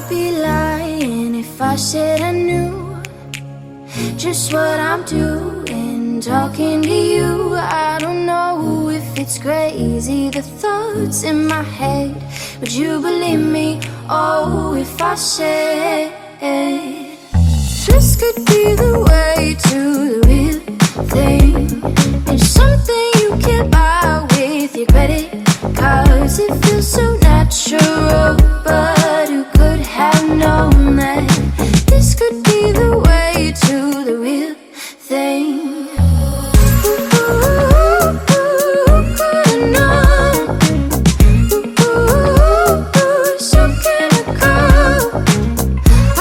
I'd be lying if I said I knew just what I'm doing, talking to you. I don't know if it's crazy, the thoughts in my head. Would you believe me? Oh, if I said this could be the way to the real thing. It's something you can't buy with your credit, 'cause it feels so natural. But who could have known that this could be the way to the real thing? Ooh, who could have known? Ooh, so chemical.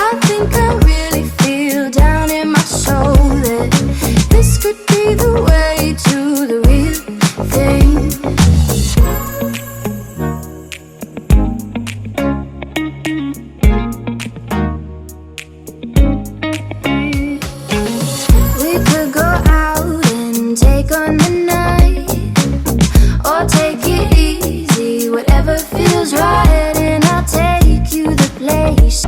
I think I really feel down in my soul that this could be the way to the real thing. We could go out and take on the night, or take it easy, whatever feels right. And I'll take you the place.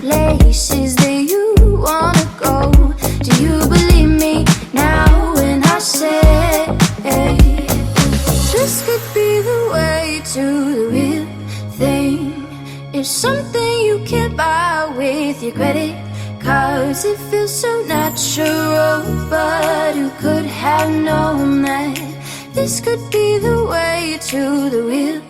Places that you wanna go. Do you believe me now when I say this could be the way to the real thing? It's something you can't buy with your credit, 'cause it feels so natural. But who could have known that this could be the way to the real